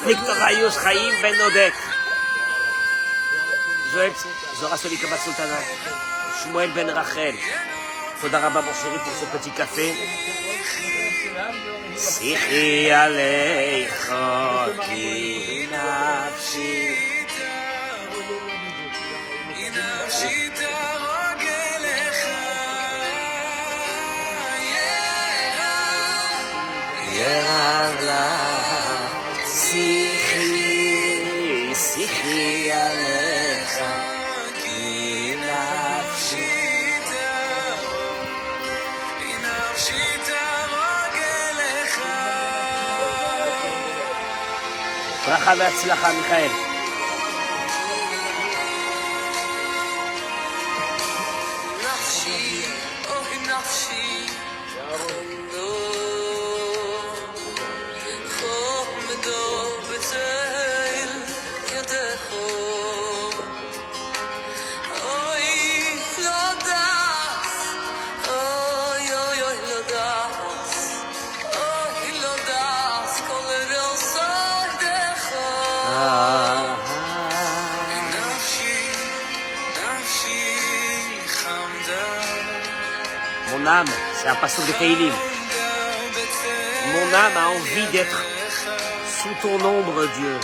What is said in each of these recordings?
Victor Ayush Chaim Ben Odek. Joël, Zora Solikaba Sultana. Shmuel Ben Rachel. Toda Rabba mon chéri pour ce petit café. Sichi Aleicha Ki Nafshi. Sichi Aleicha Ki Nafshi. ברכה והצלחה, מיכאל. Mon âme, c'est un passage de Teilim. Mon âme a envie d'être sous ton ombre, Dieu.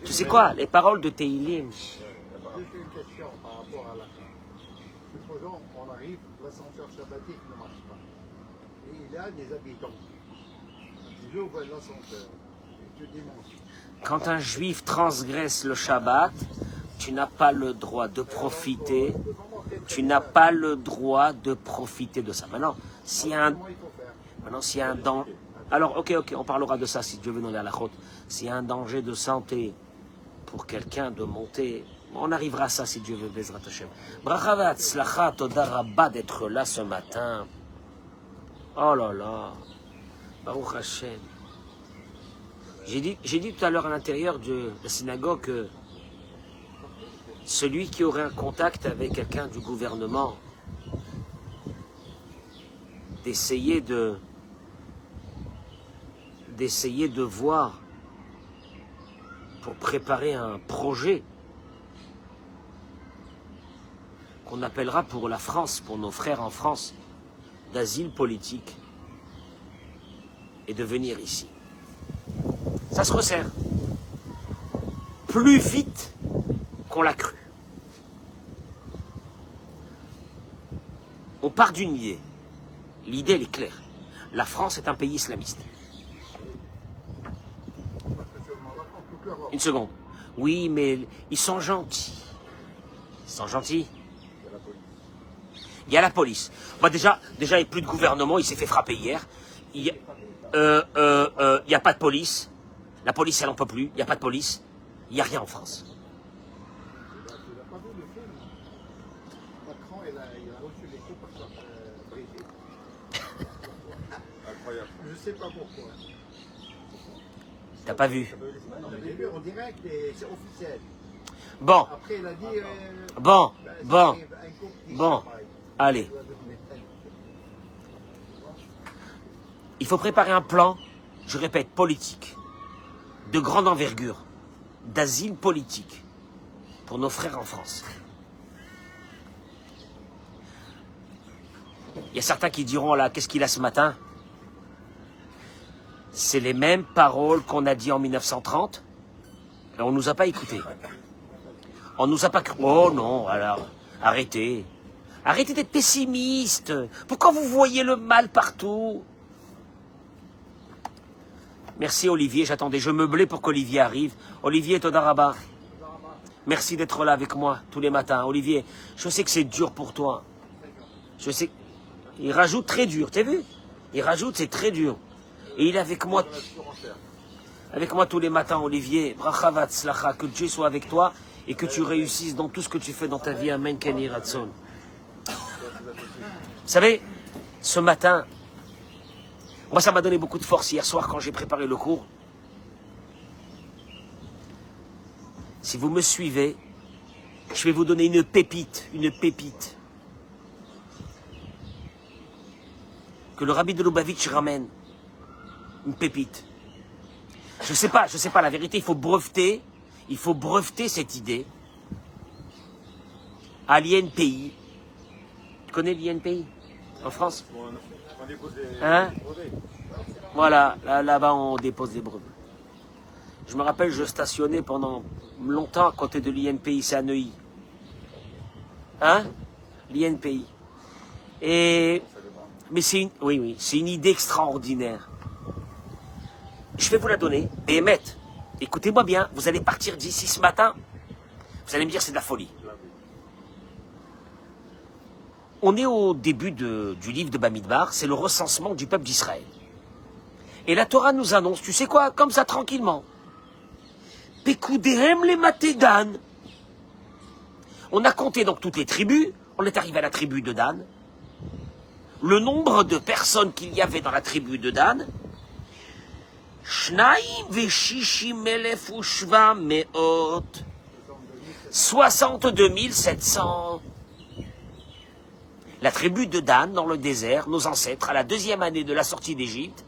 Tu sais quoi, les paroles de Teilim. Juste une question par rapport à la fin. Supposons qu'on arrive, l'ascenseur sabbatique ne marche pas. Et il y a des habitants. Ils ouvrent l'ascenseur. Et tu dimanche. Quand un juif transgresse le Shabbat, tu n'as pas le droit de profiter. Tu n'as pas le droit de profiter de ça. Maintenant, s'il y a un danger. Alors, ok, on parlera de ça si Dieu veut nous aller à la chôte. S'il y a un danger de santé pour quelqu'un de monter, on arrivera à ça si Dieu veut, Bezrat Hashem. Bracha v'atzlacha, toda rabba d'être là ce matin. Oh là là, Baruch Hashem. J'ai dit tout à l'heure à l'intérieur de la synagogue que celui qui aurait un contact avec quelqu'un du gouvernement, d'essayer de voir pour préparer un projet qu'on appellera pour la France, pour nos frères en France, d'asile politique et de venir ici. Ça se resserre plus vite qu'on l'a cru. On part d'une idée. L'idée, elle est claire. La France est un pays islamiste. Une seconde. Oui, mais ils sont gentils. Ils sont gentils. Il y a la police. Bah déjà, il n'y a plus de gouvernement, il s'est fait frapper hier. Il n'y a pas de police. La police, elle n'en peut plus. Il n'y a pas de police. Il n'y a rien en France. Macron, il a reçu les coups par Brigitte. Incroyable. Je ne sais pas pourquoi. T'as pas vu? Non, mais j'ai vu en direct et c'est officiel. Bon. Après, il a dit... Bon. Allez. Il faut préparer un plan, je répète, politique, de grande envergure, d'asile politique, pour nos frères en France. Il y a certains qui diront, là, qu'est-ce qu'il a ce matin? C'est les mêmes paroles qu'on a dit en 1930, et on ne nous a pas écoutés. On ne nous a pas cru. Oh non, alors, arrêtez. Arrêtez d'être pessimiste. Pourquoi vous voyez le mal partout? Merci Olivier, j'attendais, je meublais pour qu'Olivier arrive. Olivier, Toda Rabba. Merci d'être là avec moi tous les matins. Olivier, je sais que c'est dur pour toi. Je sais. Il rajoute très dur, t'as vu? Il rajoute, c'est très dur. Et il est avec moi. Avec moi tous les matins, Olivier. Bracha v'atzlacha, que Dieu soit avec toi et que tu réussisses dans tout ce que tu fais dans ta vie. Amen, Kenny Ratson. Vous savez, ce matin, moi ça m'a donné beaucoup de force hier soir quand j'ai préparé le cours. Si vous me suivez, je vais vous donner une pépite, que le rabbi de Lubavitch ramène, une pépite. Je sais pas, la vérité, il faut breveter cette idée à l'INPI. Tu connais l'INPI en France? Hein? Voilà, là-bas on dépose des brevets. Je me rappelle, je stationnais pendant longtemps à côté de l'INPI, c'est à Neuilly. Hein? L'INPI. Mais c'est une idée extraordinaire. Je vais vous la donner. Et écoutez-moi bien, vous allez partir d'ici ce matin. Vous allez me dire c'est de la folie. On est au début du livre de Bamidbar, c'est le recensement du peuple d'Israël. Et la Torah nous annonce, tu sais quoi, comme ça tranquillement. Pekoudehem les matédan. On a compté donc toutes les tribus, on est arrivé à la tribu de Dan. Le nombre de personnes qu'il y avait dans la tribu de Dan, Shnaim veshishim elef ushva meot, 62 700. La tribu de Dan, dans le désert, nos ancêtres, à la 2e année de la sortie d'Égypte,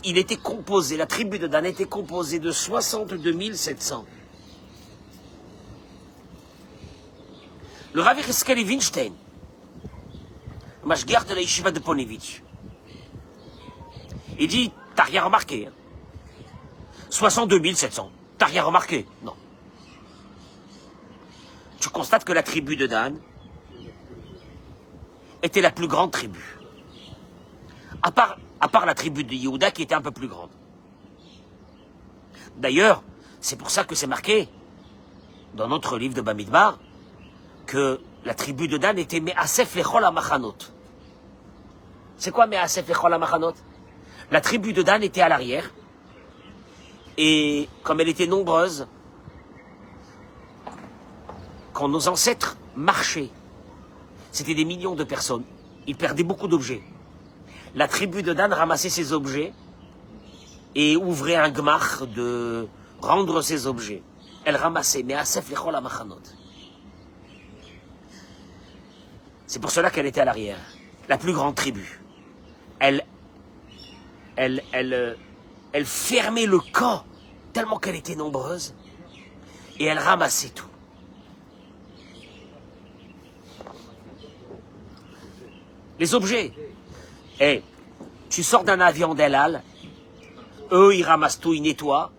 il était composé, la tribu de Dan était composée de 62 700. Le Rav Yecheskel Winstein, le mashgiach de la yeshiva de Ponevitch, il dit, t'as rien remarqué, hein? 62 700, t'as rien remarqué? Non. Tu constates que la tribu de Dan était la plus grande tribu. À part la tribu de Yehuda qui était un peu plus grande. D'ailleurs, c'est pour ça que c'est marqué dans notre livre de Bamidbar que la tribu de Dan était Me'asef lechol ha-machanot. C'est quoi Me'asef lechol ha-machanot? La tribu de Dan était à l'arrière et comme elle était nombreuse, quand nos ancêtres marchaient, c'était des millions de personnes, ils perdaient beaucoup d'objets. La tribu de Dan ramassait ses objets et ouvrait un gmach de rendre ses objets. Elle ramassait, mais Asef lechol ha-machanot. C'est pour cela qu'elle était à l'arrière. La plus grande tribu. Elle fermait le camp tellement qu'elle était nombreuse et elle ramassait tout. Les objets. Tu sors d'un avion d'El Al, eux ils ramassent tout, ils nettoient.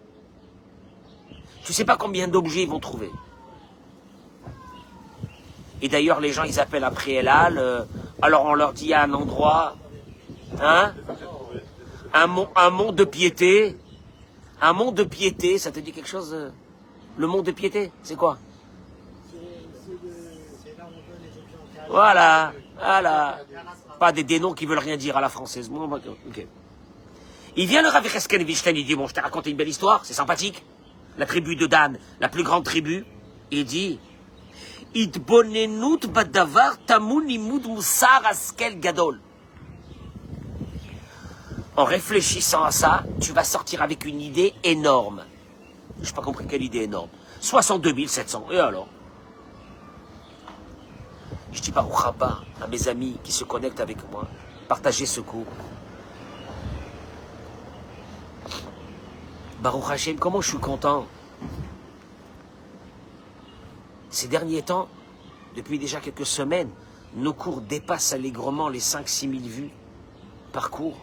Tu sais pas combien d'objets ils vont trouver. Et d'ailleurs les gens ils appellent après El Al, alors on leur dit il y a un endroit, hein, un mont de piété, ça te dit quelque chose? Le mont de piété, c'est quoi? Voilà. Pas des noms qui veulent rien dire à la française. Bon, okay. Il vient le Rav Yecheskel Winstein, il dit, bon, je t'ai raconté une belle histoire, c'est sympathique. La tribu de Dan, la plus grande tribu, il dit, Itbonenut badavar tamun imud musar askel gadol. En réfléchissant à ça, tu vas sortir avec une idée énorme. Je n'ai pas compris quelle idée énorme. 62 700, et alors? Je dis Baruch Haba à mes amis qui se connectent avec moi, partagez ce cours. Baruch Hashem, comment je suis content. Ces derniers temps, depuis déjà quelques semaines, nos cours dépassent allègrement les 5-6 000 vues par cours.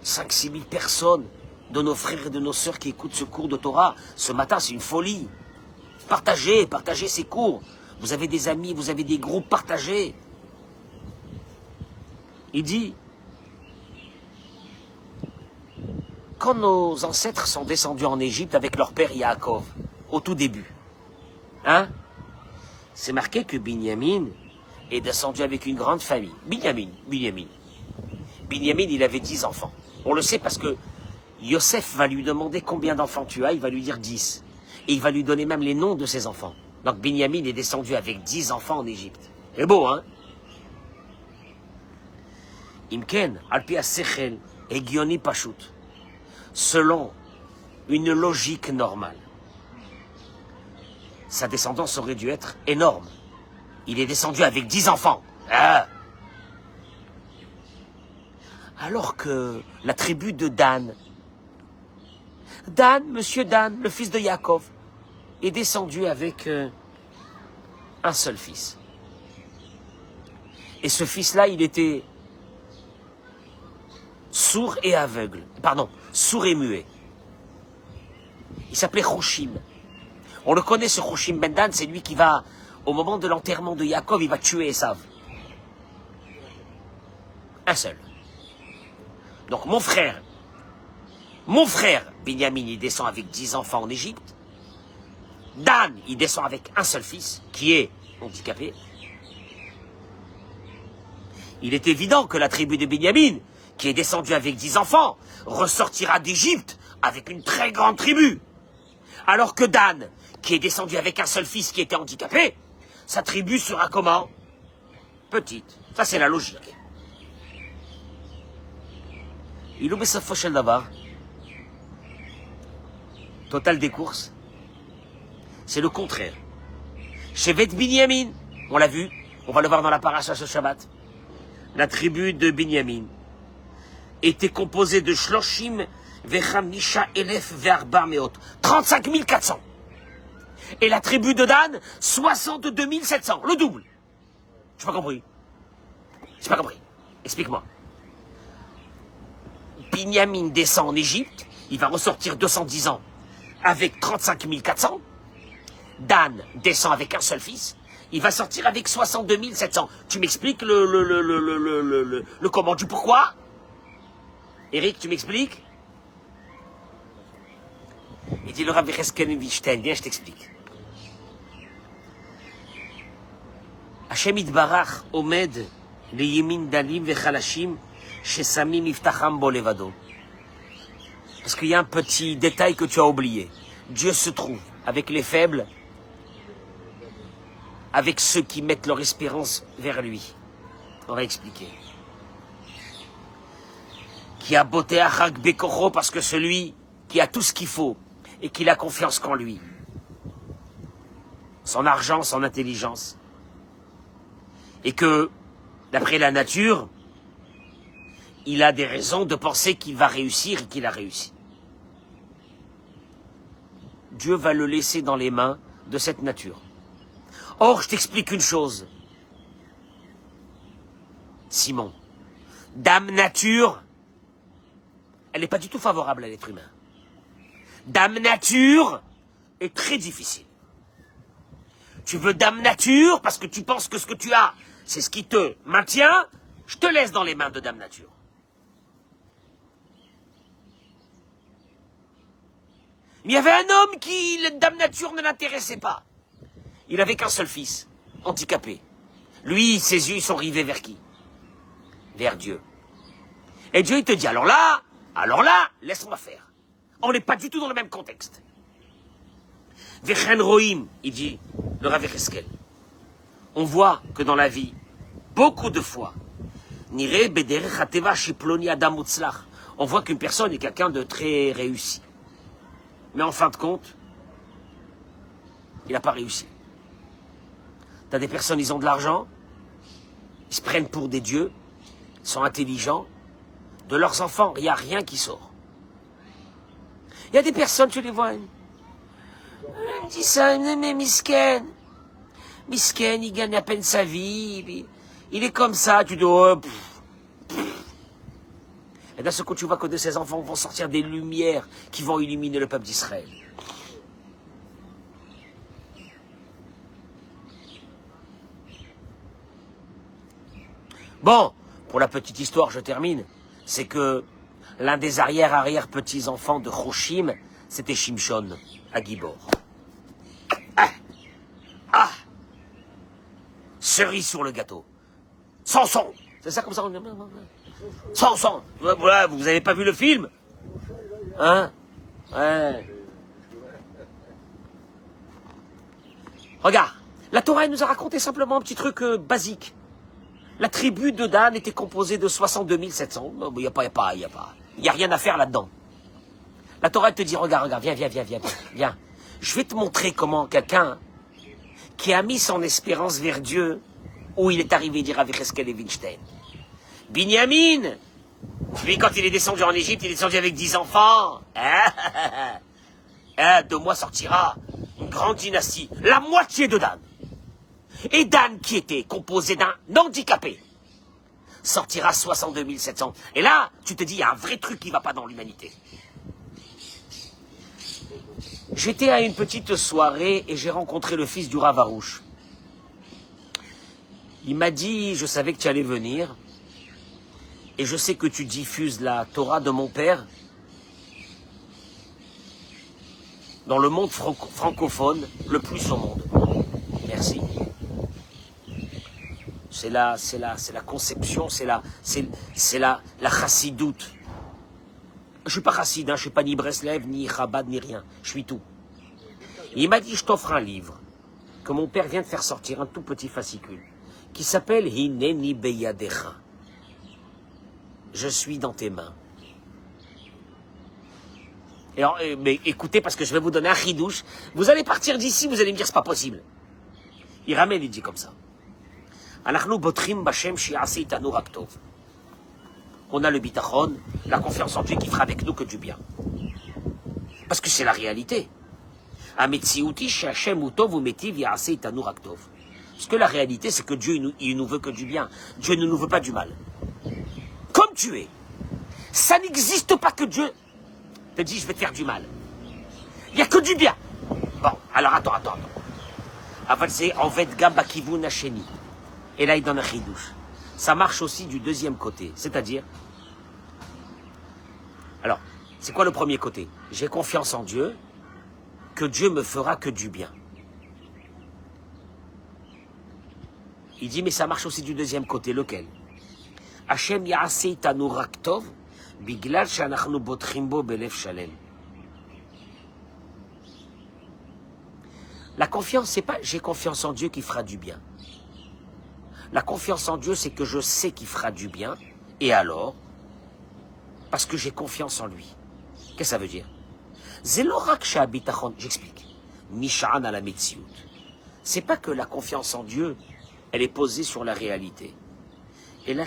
5-6 000 personnes de nos frères et de nos sœurs qui écoutent ce cours de Torah. Ce matin, c'est une folie. Partagez ces cours. Vous avez des amis, vous avez des groupes, partagés. Il dit, quand nos ancêtres sont descendus en Égypte avec leur père Yaakov, au tout début, Hein? C'est marqué que Binyamin est descendu avec une grande famille. Binyamin, il avait 10 enfants. On le sait parce que Yosef va lui demander combien d'enfants tu as, il va lui dire 10. Et il va lui donner même les noms de ses enfants. Donc Binyamin est descendu avec 10 enfants en Égypte. C'est beau, hein? Imken, alpi sechel, egioni pashut. Selon une logique normale, sa descendance aurait dû être énorme. Il est descendu avec 10 enfants. Ah. Alors que la tribu de Dan, monsieur Dan, le fils de Yaakov, est descendu avec un seul fils. Et ce fils-là, il était sourd et aveugle. Pardon, sourd et muet. Il s'appelait Choshim. On le connaît, ce Choshim ben Dan, c'est lui qui va, au moment de l'enterrement de Yaakov, il va tuer Esav. Un seul. Donc mon frère, Binyamin, il descend avec 10 enfants en Égypte. Dan, il descend avec un seul fils, qui est handicapé. Il est évident que la tribu de Binyamin, qui est descendue avec 10 enfants, ressortira d'Égypte avec une très grande tribu. Alors que Dan, qui est descendu avec un seul fils qui était handicapé, sa tribu sera comment? Petite. Ça, c'est la logique. Il oublie sa fauchelle d'abord. Total des courses. C'est le contraire. Shevet Binyamin, on l'a vu, on va le voir dans la paracha ce Shabbat. La tribu de Binyamin était composée de Shloshim Vechamisha Elef Ve'arba Meot. 35 400. Et la tribu de Dan, 62 700. Le double. J'ai pas compris. J'ai pas compris. Explique-moi. Binyamin descend en Égypte, il va ressortir 210 ans avec 35 400. Dan descend avec un seul fils, il va sortir avec 62 700. Tu m'expliques le comment, du pourquoi? Eric, tu m'expliques? Il dit le Rabbi Chesken Wichten, viens, je t'explique. Hashem Itbarach Omed le Yemin Dalim Vechalashim Shesamim Iftacham Bolevado. Parce qu'il y a un petit détail que tu as oublié. Dieu se trouve avec les faibles, avec ceux qui mettent leur espérance vers lui. On va expliquer. Qui a beauté Achak Bekocho, parce que celui qui a tout ce qu'il faut et qui a confiance qu'en lui. Son argent, son intelligence. Et que, d'après la nature, il a des raisons de penser qu'il va réussir et qu'il a réussi. Dieu va le laisser dans les mains de cette nature. Or, je t'explique une chose. Simon, Dame Nature, elle n'est pas du tout favorable à l'être humain. Dame Nature est très difficile. Tu veux Dame Nature parce que tu penses que ce que tu as, c'est ce qui te maintient, je te laisse dans les mains de Dame Nature. Mais il y avait un homme qui, Dame Nature, ne l'intéressait pas. Il n'avait qu'un seul fils, handicapé. Lui, ses yeux sont rivés vers qui? Vers Dieu. Et Dieu, il te dit, alors là, laisse-moi faire. On n'est pas du tout dans le même contexte. Vechen Rohim, il dit, le Rav Yecheskel. On voit que dans la vie, beaucoup de fois, Nire Bederech Hateva Shiploni Adam Utzlach. On voit qu'une personne est quelqu'un de très réussi. Mais en fin de compte, il n'a pas réussi. T'as des personnes, ils ont de l'argent, ils se prennent pour des dieux, ils sont intelligents. De leurs enfants, il n'y a rien qui sort. Il y a des personnes, tu les vois, ils disent ça, mais Misken, il gagne à peine sa vie, il est comme ça, tu dis, oh, Et d'un seul coup, tu vois que de ces enfants vont sortir des lumières qui vont illuminer le peuple d'Israël. Bon, pour la petite histoire, je termine. C'est que l'un des arrière-petits-enfants de Choshim, c'était Shimshon, à Gibor. Ah, cerise sur le gâteau. Samson. C'est ça comme ça? Samson. Voilà, vous avez pas vu le film? Hein? Ouais. Regarde, la Torah elle nous a raconté simplement un petit truc basique. La tribu de Dan était composée de 62 700. Il n'y a rien à faire là-dedans. La Torah elle te dit, regarde, viens. Je vais te montrer comment quelqu'un qui a mis son espérance vers Dieu, où il est arrivé dire avec Eskel et Winstein. Binyamin, lui quand il est descendu en Égypte, il est descendu avec 10 enfants. De moi sortira une grande dynastie, la moitié de Dan. Et Dan, qui était composé d'un handicapé, sortira 62 700. Et là, tu te dis, il y a un vrai truc qui ne va pas dans l'humanité. J'étais à une petite soirée et j'ai rencontré le fils du Rav Arouche. Il m'a dit, je savais que tu allais venir, et je sais que tu diffuses la Torah de mon père dans le monde francophone le plus au monde. Merci. C'est la conception, c'est la chassidoute. Je suis pas chassid, je suis pas ni Breslev, ni Chabad, ni rien. Je suis tout. Et il m'a dit, je t'offre un livre que mon père vient de faire sortir, un tout petit fascicule, qui s'appelle Hineni Beyadecha. Je suis dans tes mains. Et alors, mais écoutez, parce que je vais vous donner un chidouche. Vous allez partir d'ici, vous allez me dire, c'est pas possible. Il ramène, il dit comme ça. On a le bitachon, la confiance en Dieu qui fera avec nous que du bien. Parce que c'est la réalité. Parce que la réalité, c'est que Dieu, il nous veut que du bien. Dieu ne nous veut pas du mal. Comme tu es. Ça n'existe pas que Dieu te dit, je vais te faire du mal. Il n'y a que du bien. Bon, alors attends. Avalse Enved Gamba Kivun Hasheni. Et là, il donne un chidouche. Ça marche aussi du deuxième côté. C'est-à-dire... Alors, c'est quoi le premier côté? J'ai confiance en Dieu, que Dieu me fera que du bien. Il dit, mais ça marche aussi du deuxième côté. Lequel? Hashem Ya'aseh Itanu Rak Tov, Biglal Shanachnu Botchim Bo Belev Shalem. La confiance, c'est pas j'ai confiance en Dieu qui fera du bien. La confiance en Dieu, c'est que je sais qu'il fera du bien. Et alors? Parce que j'ai confiance en lui. Qu'est-ce que ça veut dire? J'explique. Misha'an à la Metsiout. C'est pas que la confiance en Dieu, elle est posée sur la réalité. Et là,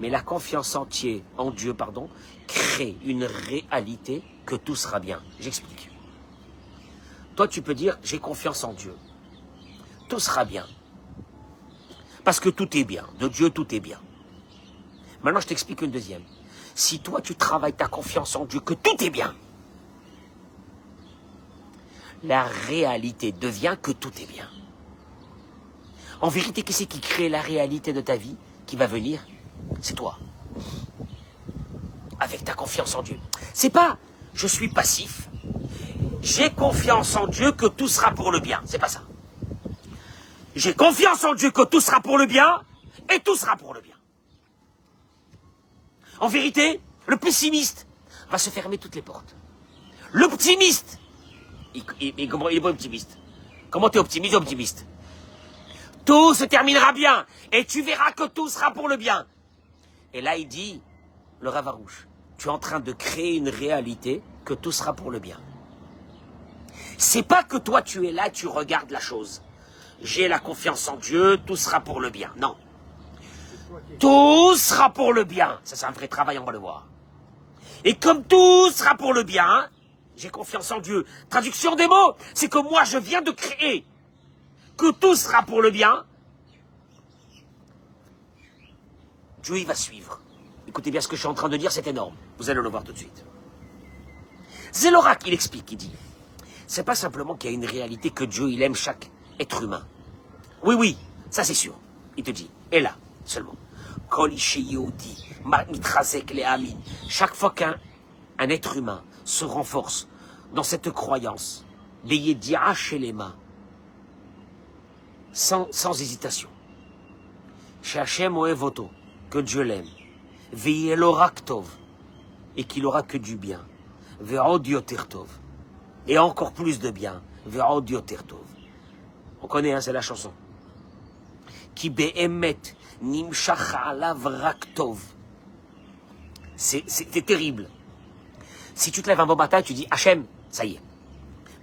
mais la confiance en Dieu, crée une réalité que tout sera bien. J'explique. Toi, tu peux dire, j'ai confiance en Dieu. Tout sera bien. Parce que tout est bien. De Dieu, tout est bien. Maintenant, je t'explique une deuxième. Si toi, tu travailles ta confiance en Dieu, que tout est bien, la réalité devient que tout est bien. En vérité, qui c'est qui crée la réalité de ta vie qui va venir? C'est toi. Avec ta confiance en Dieu. C'est pas, je suis passif. J'ai confiance en Dieu que tout sera pour le bien. C'est pas ça. J'ai confiance en Dieu que tout sera pour le bien et tout sera pour le bien. En vérité, le pessimiste va se fermer toutes les portes. L'optimiste, il est pas optimiste. Comment tu es optimiste? Tout se terminera bien et tu verras que tout sera pour le bien. Et là, il dit, le Rav Arouche, tu es en train de créer une réalité que tout sera pour le bien. C'est pas que toi tu es là, tu regardes la chose. J'ai la confiance en Dieu, tout sera pour le bien. Non. Tout sera pour le bien. Ça, c'est un vrai travail, on va le voir. Et comme tout sera pour le bien, j'ai confiance en Dieu. Traduction des mots, c'est que moi, je viens de créer que tout sera pour le bien. Dieu, il va suivre. Écoutez bien ce que je suis en train de dire, c'est énorme. Vous allez le voir tout de suite. Zélorak, il explique, il dit, c'est pas simplement qu'il y a une réalité que Dieu, il aime chaque être humain. Oui, ça c'est sûr. Il te dit, et là, seulement. Chaque fois qu'un être humain se renforce dans cette croyance Beyedi'a Shelema, sans hésitation. Chez Hachem Oevoto, que Dieu l'aime. Veyeloraktov, et qu'il aura que du bien. Ve'od yoter tov, et encore plus de bien. Ve'od yoter tov. On connaît, hein, c'est la chanson. Ki be'emet nimshach alav raktov. C'est terrible. Si tu te lèves un bon matin et tu dis Hachem, ça y est.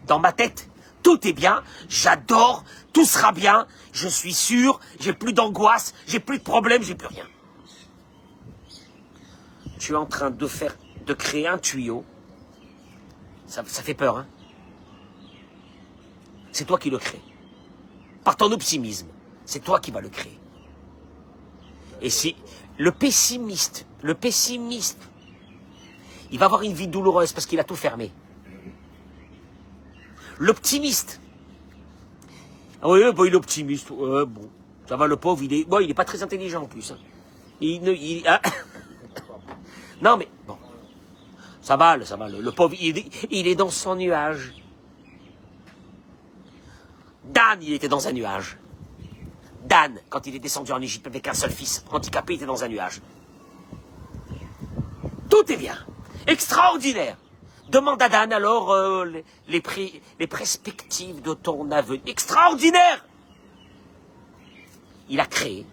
Dans ma tête, tout est bien, j'adore, tout sera bien, je suis sûr, j'ai plus d'angoisse, j'ai plus de problèmes, j'ai plus rien. Tu es en train de créer un tuyau. Ça fait peur, hein. C'est toi qui le crée. Par ton optimisme, c'est toi qui vas le créer. Et si le pessimiste, il va avoir une vie douloureuse parce qu'il a tout fermé. L'optimiste, oui, bon, il est optimiste, bon, ça va, le pauvre, il est pas très intelligent en plus. Hein. Non mais, bon, ça va, le pauvre, il est dans son nuage. Dan, il était dans un nuage. Dan, quand il est descendu en Égypte avec un seul fils, handicapé, il était dans un nuage. Tout est bien, extraordinaire. Demande à Dan alors les perspectives de ton avenir. Extraordinaire! Il a créé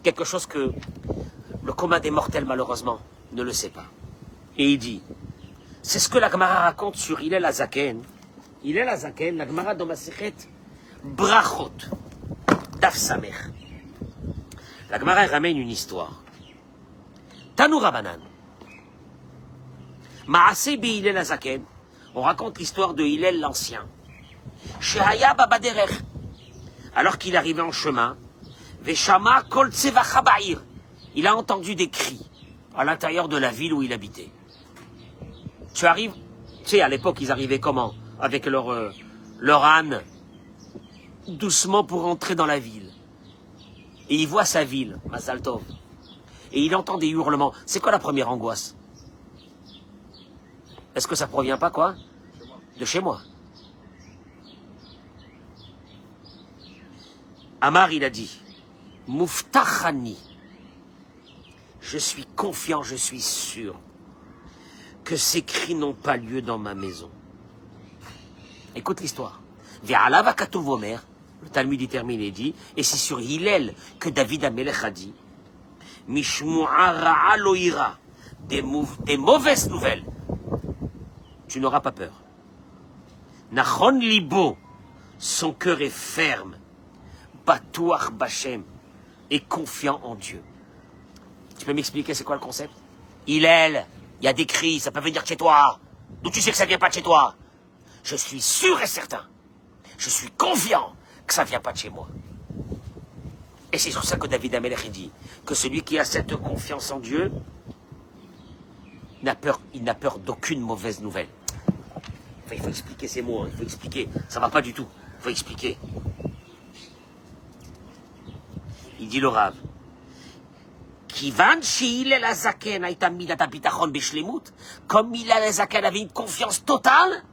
quelque chose que le commun des mortels, malheureusement, ne le sait pas. Et il dit, c'est ce que la Gemara raconte sur Hillel Hazaken. Hillel Hazaken, la Gemara dans Masechet Brachot, Daf Samer. La Gemara ramène une histoire. Tanou Rabanan. Maaseh be Hillel Hazaken, on raconte l'histoire de Hillel l'Ancien. Shehaya babaderer, alors qu'il arrivait en chemin, Veshama kol tsevacha ba'ir, il a entendu des cris à l'intérieur de la ville où il habitait. Tu arrives, tu sais, à l'époque, ils arrivaient comment? Avec leur âne, doucement pour entrer dans la ville. Et il voit sa ville, Mazal Tov. Et il entend des hurlements. C'est quoi la première angoisse? Est-ce que ça provient pas, quoi? De chez moi. Amar, il a dit, Muftachani, je suis confiant, je suis sûr que ces cris n'ont pas lieu dans ma maison. Écoute l'histoire. Ve'alav hakatuv omer, le Talmud y termine et dit, et c'est sur Hillel que David Amelech a dit, Mishmu'a ra'a lo ira, des mauvaises nouvelles, tu n'auras pas peur. Nachon libo, son cœur est ferme, Batuach Bachem, est confiant en Dieu. Tu peux m'expliquer c'est quoi le concept? Hillel, il y a des cris, ça peut venir de chez toi. D'où tu sais que ça vient pas de chez toi? Je suis sûr et certain. Je suis confiant que ça vient pas de chez moi. Et c'est sur ça que David Amelech dit que celui qui a cette confiance en Dieu il n'a peur d'aucune mauvaise nouvelle. Enfin, il faut expliquer ces mots, hein, il faut expliquer. Ça va pas du tout. Il faut expliquer. Il dit le Rav. Comme Hillel Hazaken avait une confiance totale,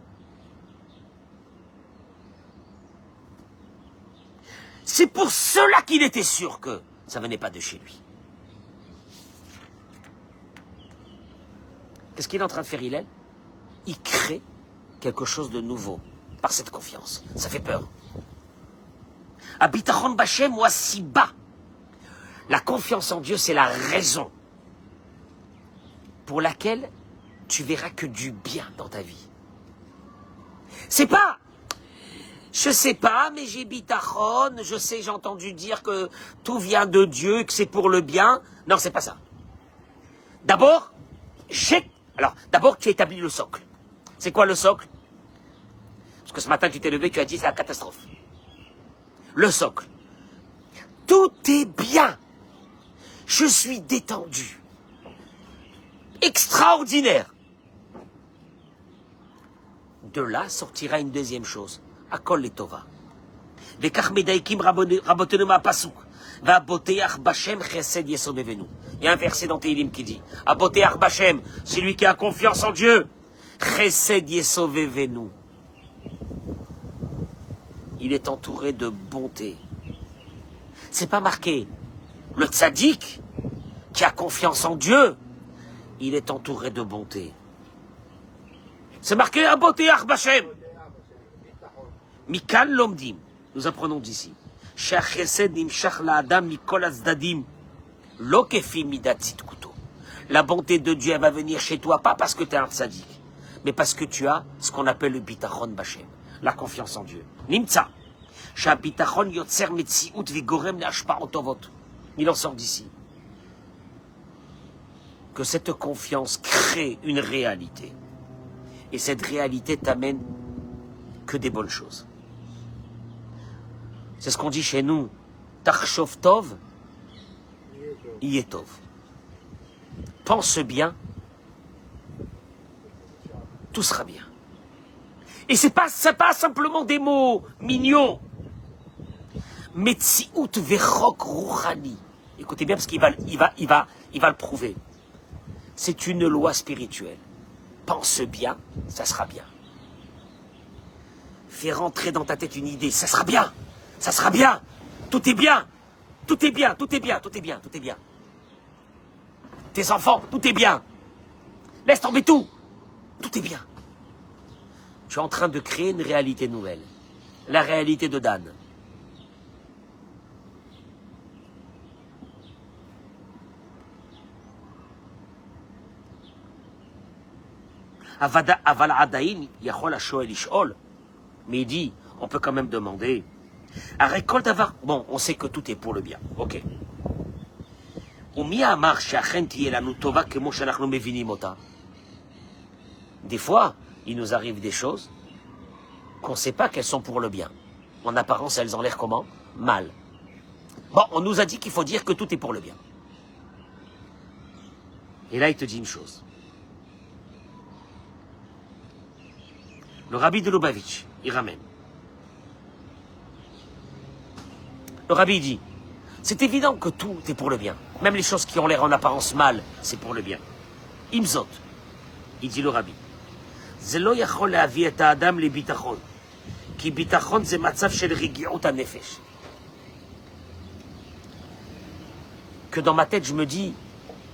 c'est pour cela qu'il était sûr que ça venait pas de chez lui. Qu'est-ce qu'il est en train de faire, Hillel? Il crée quelque chose de nouveau par cette confiance. Ça fait peur. Abitachon Bachem ou Asiba. La confiance en Dieu, c'est la raison pour laquelle tu verras que du bien dans ta vie. C'est pas, je sais pas, mais j'ai bitachon, je sais, j'ai entendu dire que tout vient de Dieu, que c'est pour le bien. Non, c'est pas ça. D'abord, d'abord, tu établis le socle. C'est quoi le socle? Parce que ce matin, tu t'es levé, tu as dit c'est la catastrophe. Le socle. Tout est bien. Je suis détendu. Extraordinaire. De là sortira une deuxième chose. Akol letova. Vekach medaikim rabotenu ma pasuk. Va boteach bachem chesed yesomevenu. Il y a un verset dans Tehillim qui dit Aboteach bachem, celui qui a confiance en Dieu. Chesed yesomevenu. il est entouré de bonté. C'est pas marqué. Le tzaddik, qui a confiance en Dieu, il est entouré de bonté. C'est marqué à beauté Arbachem. Mikan lomdim. Nous apprenons d'ici. La bonté de Dieu, elle va venir chez toi, pas parce que tu es un tzaddik, mais parce que tu as ce qu'on appelle le bitachon b'Hashem, la confiance en Dieu. Nimtza. Il en sort d'ici. Que cette confiance crée une réalité. Et cette réalité t'amène que des bonnes choses. C'est ce qu'on dit chez nous. Tarchov tov, yetov. Pense bien, tout sera bien. Et c'est pas simplement des mots mignons. Metziut vechok ruchani. Écoutez bien parce qu'il va le prouver. C'est une loi spirituelle. Pense bien, ça sera bien. Fais rentrer dans ta tête une idée, ça sera bien. Ça sera bien. Tout est bien. Tout est bien, tout est bien, tout est bien, tout est bien. Tes enfants, tout est bien. Laisse tomber tout. Tout est bien. Tu es en train de créer une réalité nouvelle. La réalité de Dan. Aval Adaïn, Yachol Ashoel Ishol. Mais il dit, on peut quand même demander. À récolte avoir. Bon, on sait que tout est pour le bien. Ok. Des fois, il nous arrive des choses qu'on ne sait pas qu'elles sont pour le bien. En apparence, elles ont l'air comment? Mal. Bon, on nous a dit qu'il faut dire que tout est pour le bien. Et là, il te dit une chose. Le rabbi de Lubavitch, il ramène. Le rabbi dit, c'est évident que tout est pour le bien. Même les choses qui ont l'air en apparence mal, c'est pour le bien. Imzot, il dit le rabbi. Zelo yachol le'avi et ha'adam le bitachon. Ki bitachon ze matzav shel rigiut ha'nefesh. Que dans ma tête, je me dis,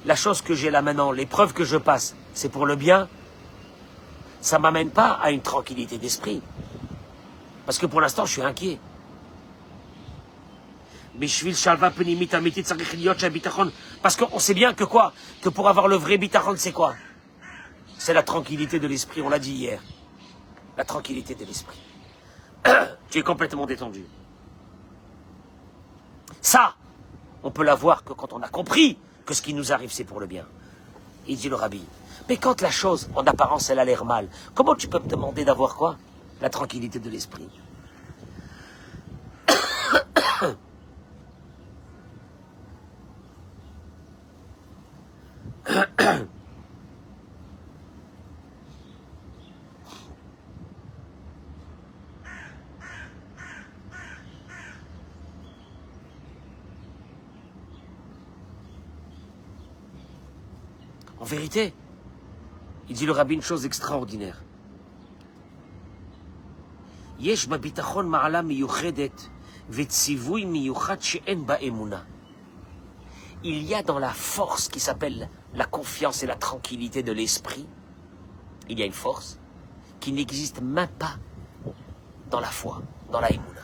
la chose que j'ai là maintenant, l'épreuve que je passe, c'est pour le bien. Ça ne m'amène pas à une tranquillité d'esprit. Parce que pour l'instant, je suis inquiet. Parce qu'on sait bien que quoi? Que pour avoir le vrai bitachon, c'est quoi? C'est la tranquillité de l'esprit, on l'a dit hier. La tranquillité de l'esprit. Tu es complètement détendu. Ça, on peut l'avoir que quand on a compris que ce qui nous arrive, c'est pour le bien. Il dit le rabbi. Mais quand la chose, en apparence, elle a l'air mal, comment tu peux me demander d'avoir quoi? La tranquillité de l'esprit. En vérité, il dit le rabbi une chose extraordinaire. Yesh b'bitachon ma'ala miyuchedet v'tzivui miyuchat she'en ba'emuna. Il y a dans la force qui s'appelle la confiance et la tranquillité de l'esprit, il y a une force qui n'existe même pas dans la foi, dans la émouna.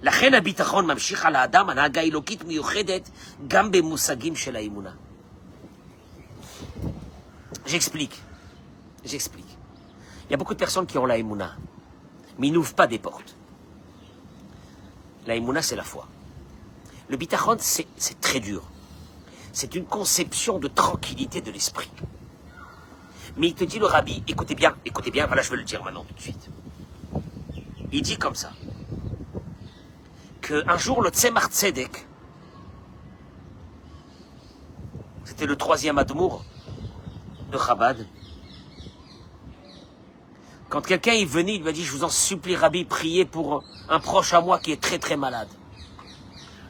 לכן הביטחון ממשיך על האדם הנהגה אלוקית מיוחדת גם במושגים של האמונה. J'explique. Il y a beaucoup de personnes qui ont la émouna, mais ils n'ouvrent pas des portes. La émouna, c'est la foi. Le bitachon, c'est très dur. C'est une conception de tranquillité de l'esprit. Mais il te dit, le rabbi, écoutez bien, voilà, je veux le dire maintenant tout de suite. Il dit comme ça, qu'un jour, le Tzemar Tzedek, c'était le 3e admour de Chabad. Quand quelqu'un est venu, il lui a dit, je vous en supplie, Rabbi, priez pour un proche à moi qui est très très malade.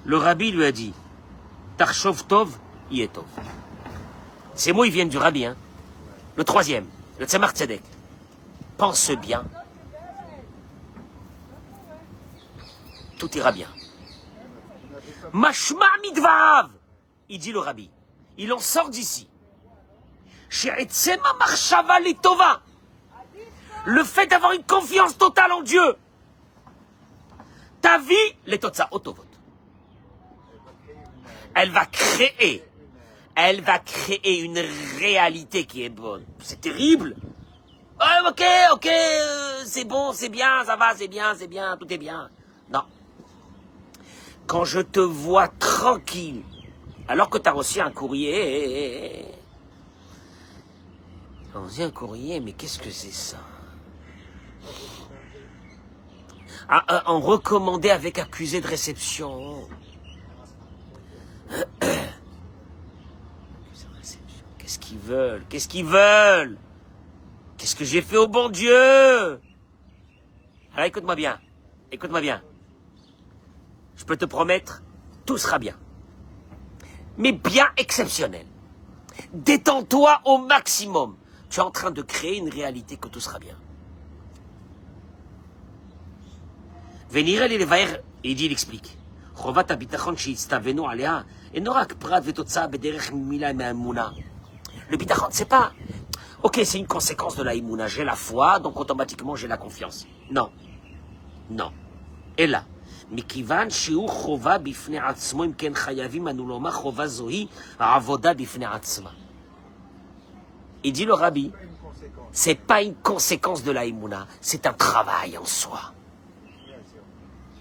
Le Rabbi lui a dit, Tarshov Tov, Yetov. Ces mots, ils viennent du Rabbi, hein. Le 3e, le Tzemar Tzedek. Pense bien, tout ira bien. Mashma midvav, il dit le rabbi. Il en sort d'ici. She'etzema marshava letova. Le fait d'avoir une confiance totale en Dieu. Ta vie, les totsa otovot. Elle va créer une réalité qui est bonne. C'est terrible. Oh, ok, c'est bon, c'est bien, ça va, c'est bien, tout est bien. Non. Quand je te vois tranquille, alors que tu as reçu un courrier, un courrier, mais qu'est-ce que c'est ça? En recommandé avec accusé de réception. Qu'est-ce qu'ils veulent? Qu'est-ce qu'ils veulent? Qu'est-ce que j'ai fait au bon Dieu? Alors écoute-moi bien. Écoute-moi bien. Je peux te promettre, tout sera bien. Mais bien exceptionnel. Détends-toi au maximum. Tu es en train de créer une réalité que tout sera bien. Venir les levaer, il dit, il explique. חובת הביטחון שהצטווינו עליה אינו רק פרט ותוצאה בדרך מילה מהאמונה. Le bitachon, c'est pas... Ok, c'est une conséquence de la imuna. J'ai la foi, donc automatiquement j'ai la confiance. Non. Non. Et là, מכיוון שהוא חובה בפני עצמו, אם כן חייבים אנו לומר חובה זוהי העבודה בפני עצמה. Il dit le rabbi, c'est pas une conséquence de la imuna, c'est un travail en soi.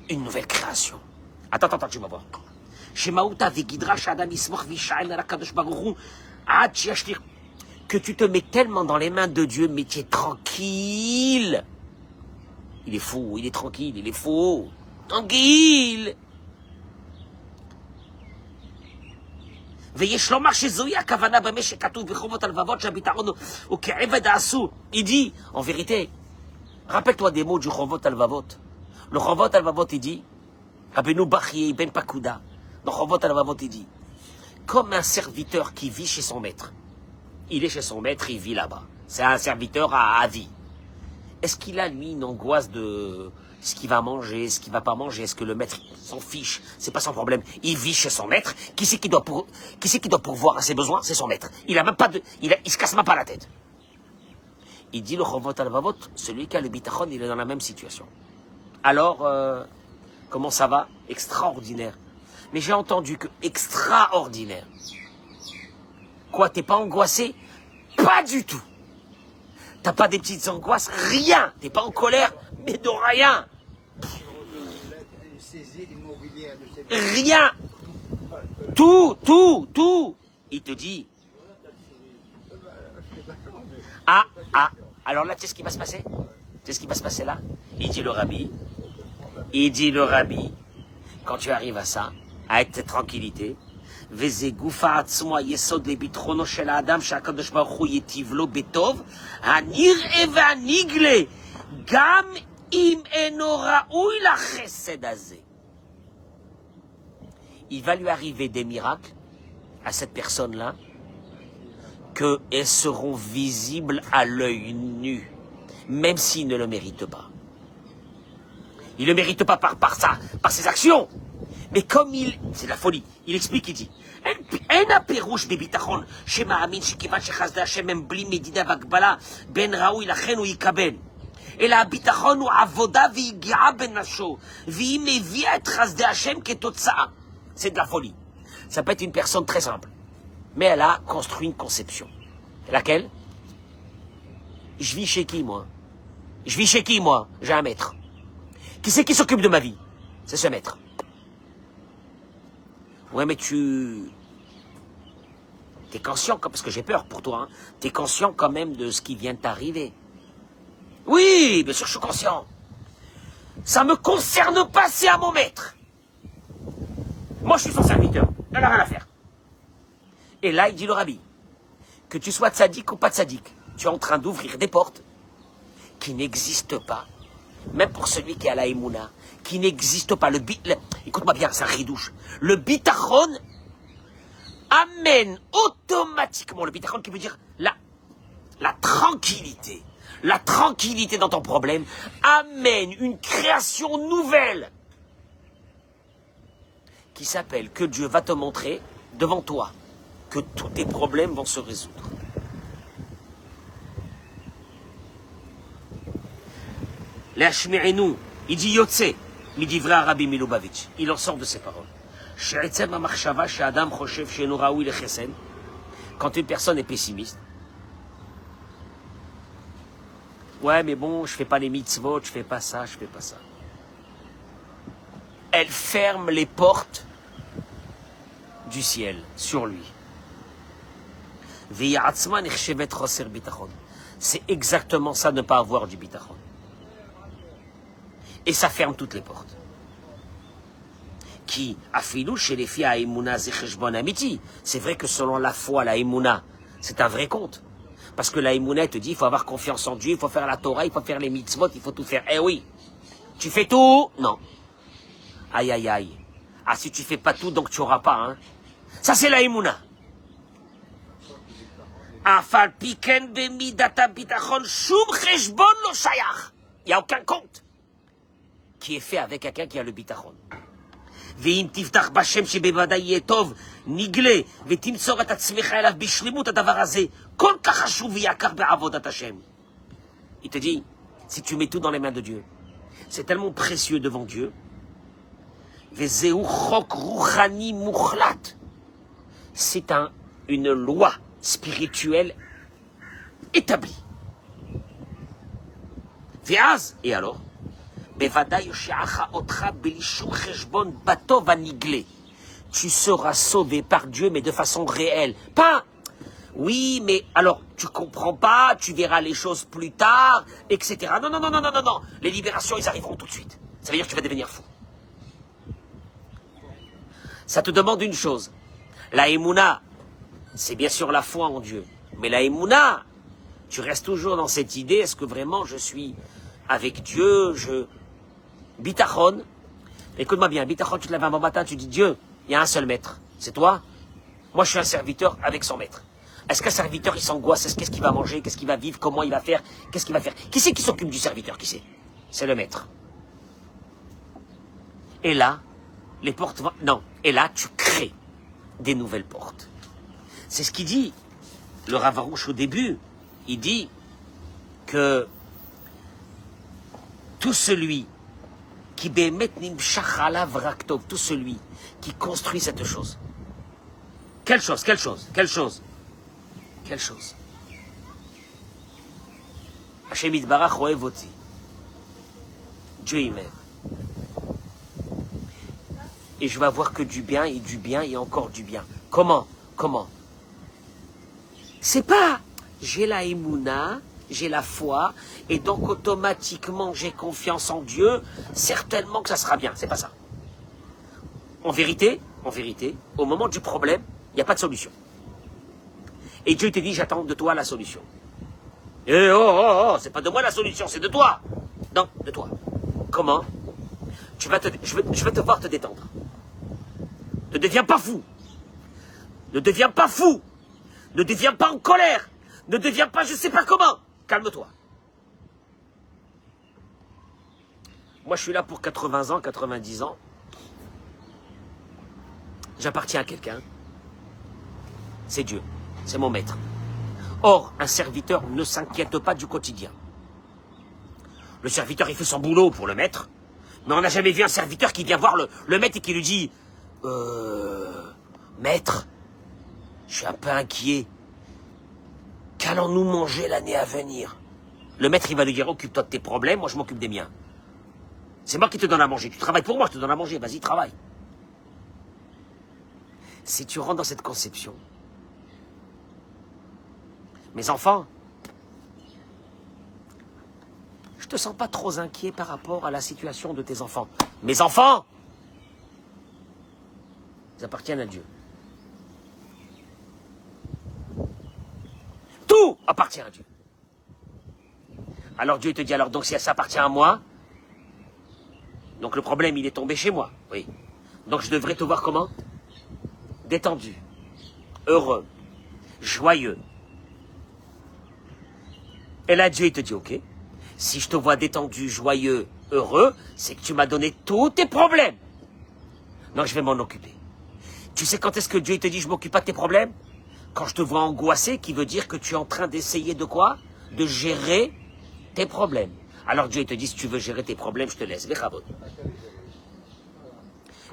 Une nouvelle création. Attends, tu vas voir. Shemaouta vigidra shadam ismoch vishael rakadosh baruchu ad shiashtir. Que tu te mets tellement dans les mains de Dieu, mais tu es tranquille. Il est fou, il est tranquille, il est fou. Tranquille. ויש לומר שזוהי הכוונה במה שכתוב בחובות הלבבות שהביטחון הוא כעבד האסור. Il dit, en vérité, rappelle-toi des mots du חובות הלבבות. Le חובות הלבבות, il dit, Rabbeinu Bachye ben Pakuda, dans חובות הלבבות, il dit, comme un serviteur qui vit chez son maître. Il est chez son maître, il vit là-bas. C'est un serviteur à vie. Est-ce qu'il a, lui, une angoisse de ce qu'il va manger, ce qu'il va pas manger? Est-ce que le maître s'en fiche? C'est pas son problème. Il vit chez son maître. Qui c'est qui doit pourvoir à ses besoins? C'est son maître. Il a même pas de, il se casse même pas la tête. Il dit le Chovot al-Vavot, celui qui a le bitachon, il est dans la même situation. Alors, comment ça va? Extraordinaire. Mais j'ai entendu que extraordinaire. Quoi, t'es pas angoissé? Pas du tout. T'as pas des petites angoisses? Rien. T'es pas en colère? Mais de rien. Rien. Tout. Il te dit. Alors là, tu sais ce qui va se passer? Tu sais ce qui va se passer là? Il dit le rabbi, quand tu arrives à ça, à être tranquillité, וזה גופה עצמו היסוד לביטחונו של האדם שהקדוש ברוך הוא יטיב לו בטוב הנראה והנגלה גם אם אינו ראוי לחסד הזה. Il va lui arriver des miracles à cette personne-là qu'elles seront visibles à l'œil nu, même s'il ne le mérite pas. Il ne le mérite pas par ses actions. Mais comme c'est la folie, il explique, il dit, אין הפירוש בביטחון שמאמין שכיוון שחסדי השם הם בלי מדידה והגבלה בין ראוי לכן הוא יקבל. אלא הביטחון הוא עבודה והגיעה בנפשו, והיא מביאה את חסדי השם כתוצאה. C'est de la folie. Ça peut être une personne très simple, mais elle a construit une conception. Laquelle? Je vis chez qui, moi? J'ai un maître. Qui c'est qui s'occupe de ma vie? C'est ce maître. Ouais, mais t'es conscient, parce que j'ai peur pour toi, hein, t'es conscient quand même de ce qui vient de t'arriver. Oui, bien sûr, je suis conscient. Ça me concerne pas, c'est à mon maître. Moi, je suis son serviteur. Elle n'a rien à faire. Et là, il dit le rabbi, que tu sois tzaddik ou pas tzaddik, tu es en train d'ouvrir des portes qui n'existent pas. Même pour celui qui a la émouna, qui n'existe pas. Écoute-moi bien, c'est un ridouche. Le bitachon amène automatiquement, le bitachon qui veut dire la tranquillité. La tranquillité dans ton problème amène une création nouvelle qui s'appelle que Dieu va te montrer devant toi que tous tes problèmes vont se résoudre. L'Ashmi'enu, il dit Yotse, midivra Rabbi Milubavitch. Il en sort de ses paroles. Quand une personne est pessimiste, ouais, mais bon, je fais pas les mitzvot, je fais pas ça, je fais pas ça. Elle ferme les portes du ciel sur lui. C'est exactement ça, ne pas avoir du bitachon. Et ça ferme toutes les portes. Qui afilou chez les filles à Emouna zecheshbon amiti. C'est vrai que selon la foi, la Emouna, c'est un vrai compte. Parce que la Emouna te dit, il faut avoir confiance en Dieu, il faut faire la Torah, il faut faire les mitzvot, il faut tout faire. Eh oui, tu fais tout? Non. Aïe, aïe, aïe. Ah, si tu fais pas tout, donc tu auras pas, hein. Ça, c'est la Emouna. Afal piken bemidata bitachon shum cheshbon lo shayach. Il n'y a aucun compte qui est fait avec quelqu'un qui a le bitachon. ואם תפתח בשם שבוודאי יהיה טוב, נגלה, ותמסור את עצמך אליו בשלמות הדבר הזה, כל כך חשוב ויקר בעבודת השם. Il te dit, si tu mets tout dans les mains de Dieu, c'est tellement précieux devant Dieu, וזהו חוק רוחני מוחלט. C'est une loi spirituelle établie. ואז, et alors, tu seras sauvé par Dieu, mais de façon réelle. Pas, oui, mais alors, tu comprends pas, tu verras les choses plus tard, etc. Non, non, non, non, non, non, non. Les libérations, ils arriveront tout de suite. Ça veut dire que tu vas devenir fou. Ça te demande une chose. La Emouna, c'est bien sûr la foi en Dieu. Mais la Emouna, tu restes toujours dans cette idée, est-ce que vraiment je suis avec Dieu, Bitachon, écoute-moi bien, Bitachon, tu te lèves un bon matin, tu dis Dieu, il y a un seul maître, c'est toi. Moi, je suis un serviteur avec son maître. Est-ce qu'un serviteur, il s'angoisse? Qu'est-ce qu'il va manger? Qu'est-ce qu'il va vivre? Comment il va faire? Qu'est-ce qu'il va faire? Qui c'est qui s'occupe du serviteur? Qui c'est? C'est le maître. Et là, les portes vont... Non, et là, tu crées des nouvelles portes. C'est ce qu'il dit, le Rav Arush au début. Il dit que tout celui qui bémet nimshach alav raktov, tout celui qui construit cette chose. Quelle chose? Quelle chose? Quelle chose? Quelle chose? Hashem yitbarach ohev oti. Dieu il m'aime. Et je vais avoir que du bien et encore du bien. Comment? Comment? C'est pas j'ai la émouna, j'ai la foi, et donc automatiquement j'ai confiance en Dieu, certainement que ça sera bien. C'est pas ça. En vérité, au moment du problème, il n'y a pas de solution. Et Dieu te dit, j'attends de toi la solution. Et c'est pas de moi la solution, c'est de toi. Non, de toi. Comment? Je vais te voir te détendre. Ne deviens pas fou. Ne deviens pas fou. Ne deviens pas en colère. Ne deviens pas je sais pas comment. Calme-toi. Moi, je suis là pour 80 ans, 90 ans. J'appartiens à quelqu'un. C'est Dieu. C'est mon maître. Or, un serviteur ne s'inquiète pas du quotidien. Le serviteur, il fait son boulot pour le maître. Mais on n'a jamais vu un serviteur qui vient voir le maître et qui lui dit maître, je suis un peu inquiet. Qu'allons-nous manger l'année à venir? Le maître, il va lui dire, occupe-toi de tes problèmes, moi je m'occupe des miens. C'est moi qui te donne à manger. Tu travailles pour moi, je te donne à manger. Vas-y, travaille. Si tu rentres dans cette conception, mes enfants, je te sens pas trop inquiet par rapport à la situation de tes enfants. Mes enfants, ils appartiennent à Dieu. Tout appartient à Dieu. Alors Dieu te dit, alors donc si ça appartient à moi, donc le problème il est tombé chez moi, oui. Donc je devrais te voir comment? Détendu, heureux, joyeux. Et là Dieu il te dit, ok, si je te vois détendu, joyeux, heureux, c'est que tu m'as donné tous tes problèmes. Non, je vais m'en occuper. Tu sais quand est-ce que Dieu te dit je m'occupe pas de tes problèmes? Quand je te vois angoissé, qui veut dire que tu es en train d'essayer de quoi? De gérer tes problèmes. Alors Dieu te dit, si tu veux gérer tes problèmes, je te laisse.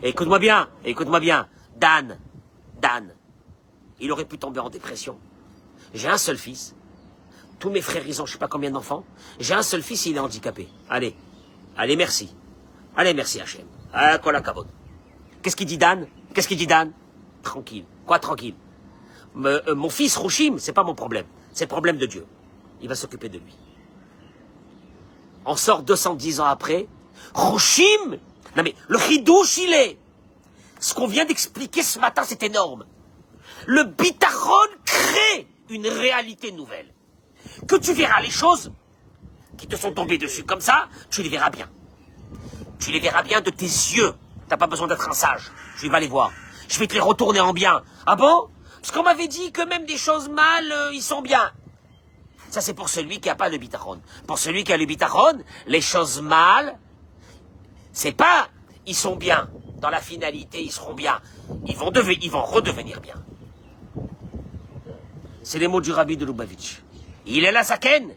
Écoute-moi bien. Dan, il aurait pu tomber en dépression. J'ai un seul fils. Tous mes frères, ils ont je sais pas combien d'enfants. J'ai un seul fils, il est handicapé. Allez, merci. Allez, merci Hachem. Ah, quoi la cabot. Qu'est-ce qu'il dit Dan? Tranquille. Quoi tranquille? Mon fils, Rouchim, c'est pas mon problème. C'est le problème de Dieu. Il va s'occuper de lui. On sort 210 ans après. Rouchim! Non mais, le chidouche, il est. Ce qu'on vient d'expliquer ce matin, c'est énorme. Le bitachon crée une réalité nouvelle. Que tu verras les choses qui te sont tombées dessus comme ça, tu les verras bien. Tu les verras bien de tes yeux. T'as pas besoin d'être un sage. Je vais les voir. Je vais te les retourner en bien. Ah bon? Parce qu'on m'avait dit que même des choses mal, ils sont bien. Ça, c'est pour celui qui n'a pas le bitachon. Pour celui qui a le bitachon, les choses mal, c'est pas ils sont bien. Dans la finalité, ils seront bien. Ils vont redevenir bien. C'est les mots du rabbi de Lubavitch. Il est là, Saken.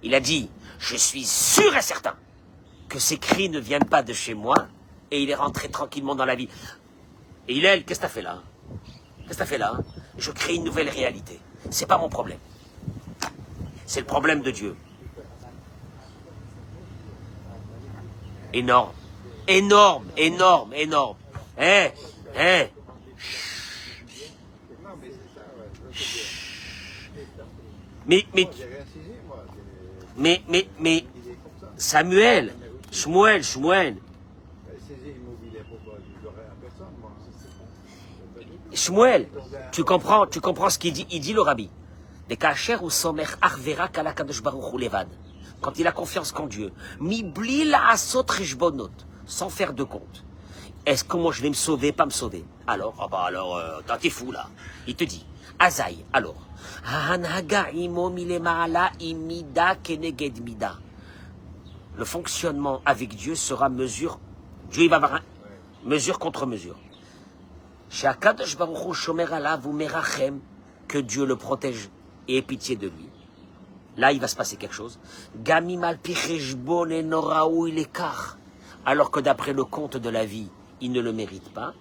Il a dit, je suis sûr et certain que ces cris ne viennent pas de chez moi, et il est rentré tranquillement dans la vie. Et Hillel, qu'est-ce que t'as fait là? Je crée une nouvelle réalité. C'est pas mon problème. C'est le problème de Dieu. Énorme. Mais, Samuel, Shmuel. Shmuel, tu comprends ce qu'il dit? Il dit le rabbi. Quand il a confiance qu'en Dieu, sans faire de compte. Est-ce que moi je vais me sauver, pas me sauver? Alors, t'es fou là. Il te dit, Azaï, alors. Le fonctionnement avec Dieu sera mesure. Dieu, il va avoir mesure contre mesure. Que Dieu le protège et ait pitié de lui. Là, il va se passer quelque chose. Alors que d'après le compte de la vie, il ne le mérite pas.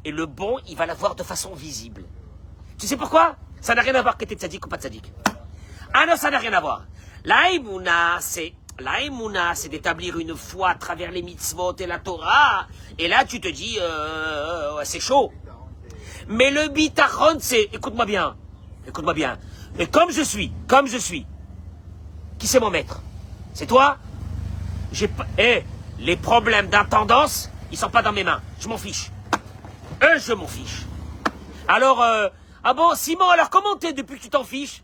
Et le bon, il va l'avoir de façon visible. Tu sais pourquoi? Ça n'a rien à voir que t'es tzaddik ou pas tzaddik. Ah non, ça n'a rien à voir. La émouna, c'est d'établir une foi à travers les mitzvot et la Torah. Et là, tu te dis, c'est chaud. Mais le bitachon, c'est, écoute-moi bien. Et comme je suis, qui c'est mon maître? C'est toi? Les problèmes d'intendance, ils sont pas dans mes mains. Je m'en fiche. Je m'en fiche. Alors, ah bon, Simon, alors comment t'es depuis que tu t'en fiches?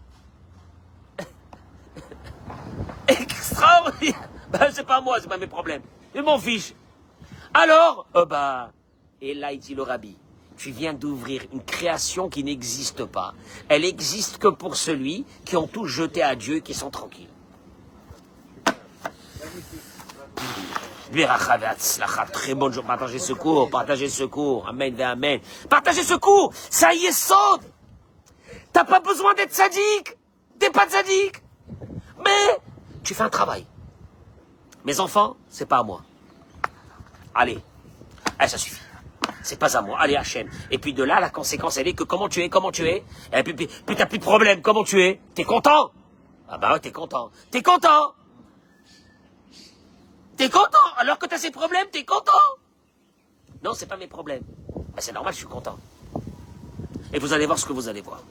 Extraordinaire. C'est pas moi, c'est pas mes problèmes. Je m'en fiche. Alors, et là, il dit le rabbi, tu viens d'ouvrir une création qui n'existe pas. Elle existe que pour celui qui ont tout jeté à Dieu et qui sont tranquilles. Très bonne journée. Partagez secours. Amen, amen. Partagez secours. Ça y est, saute. T'as pas besoin d'être sadique. T'es pas sadique. Mais tu fais un travail. Mes enfants, c'est pas à moi. Allez, ça suffit. C'est pas à moi. Allez, Hachem. Et puis de là, la conséquence, elle est que comment tu es. Et puis t'as plus de problème. Comment tu es? T'es content? Ah ouais, t'es content. Alors que t'as ces problèmes, t'es content? Non, c'est pas mes problèmes. C'est normal, je suis content. Et vous allez voir ce que vous allez voir.